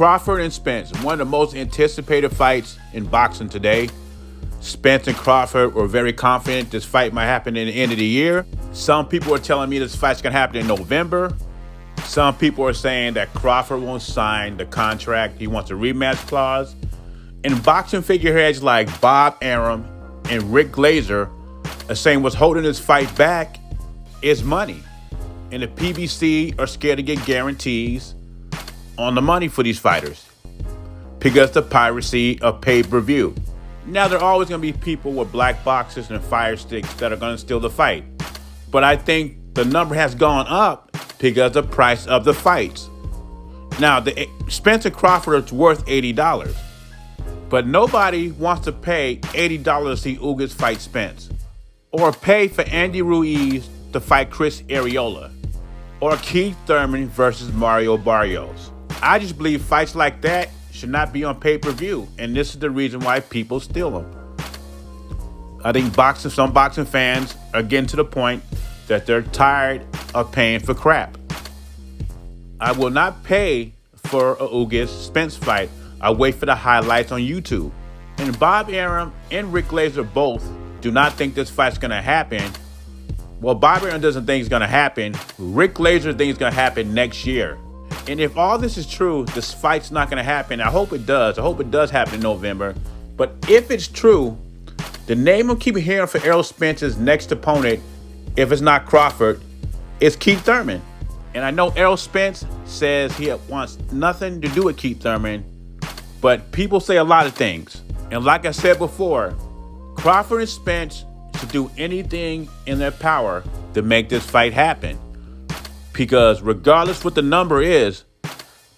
Crawford and Spence, one of the most anticipated fights in boxing today. Spence and Crawford were very confident this fight might happen in the end of the year. Some people are telling me this fight's gonna happen in November. Some people are saying that Crawford won't sign the contract. He wants a rematch clause. And boxing figureheads like Bob Arum and Rick Glazer are saying what's holding this fight back is money. And the PBC are scared to get guarantees on the money for these fighters because the piracy of pay-per-view. Now, there are always going to be people with black boxes and fire sticks that are going to steal the fight. But I think the number has gone up because of the price of the fights. Now, the Spence and Crawford is worth $80. But nobody wants to pay $80 to see Ugas fight Spence. Or pay for Andy Ruiz to fight Chris Arreola. Or Keith Thurman versus Mario Barrios. I just believe fights like that should not be on pay-per-view, and this is the reason why people steal them. I think some boxing fans are getting to the point that they're tired of paying for crap. I will not pay for a Ugas Spence fight. I wait for the highlights on YouTube. And Bob Arum and Rick Glazer both do not think this fight's going to happen. Well, Bob Arum doesn't think it's going to happen. Rick Glazer thinks it's going to happen next year. And if all this is true, this fight's not going to happen. I hope it does. I hope it does happen in November. But if it's true, the name I'm keeping hearing for Errol Spence's next opponent, if it's not Crawford, is Keith Thurman. And I know Errol Spence says he wants nothing to do with Keith Thurman, but people say a lot of things. And like I said before, Crawford and Spence should do anything in their power to make this fight happen. Because regardless what the number is,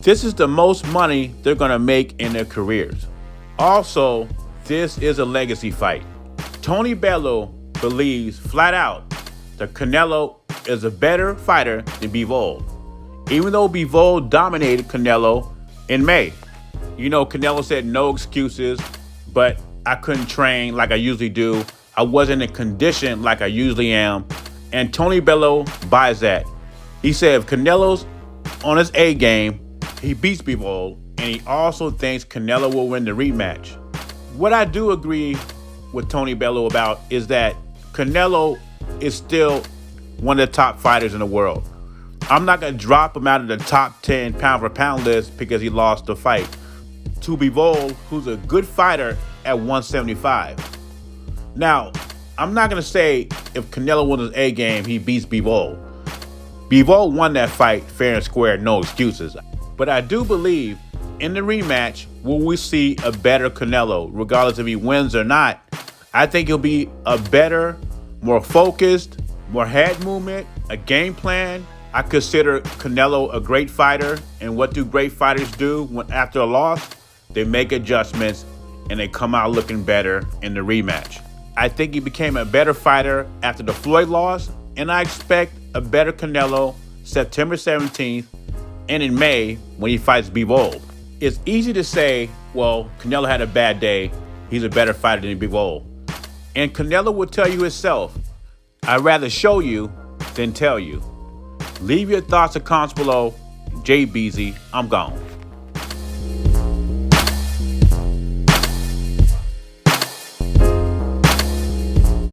this is the most money they're going to make in their careers. Also, this is a legacy fight. Tony Bellew believes flat out that Canelo is a better fighter than Bivol. Even though Bivol dominated Canelo in May. You know, Canelo said no excuses, but I couldn't train like I usually do. I wasn't in condition like I usually am. And Tony Bellew buys that. He said if Canelo's on his A game, he beats Bivol, and he also thinks Canelo will win the rematch. What I do agree with Tony Bellew about is that Canelo is still one of the top fighters in the world. I'm not going to drop him out of the top 10 pound-for-pound list because he lost the fight to Bivol, who's a good fighter at 175. Now, I'm not going to say if Canelo won his A game, he beats Bivol. Bivol won that fight fair and square, no excuses. But I do believe in the rematch, will we see a better Canelo, regardless if he wins or not? I think he'll be a better, more focused, more head movement, a game plan. I consider Canelo a great fighter, and what do great fighters do after a loss? They make adjustments, and they come out looking better in the rematch. I think he became a better fighter after the Floyd loss, and I expect a better Canelo September 17th and in May when he fights Bivol. It's easy to say, well, Canelo had a bad day. He's a better fighter than Bivol. And Canelo will tell you himself, I'd rather show you than tell you. Leave your thoughts and comments below. Jay Beezy, I'm gone.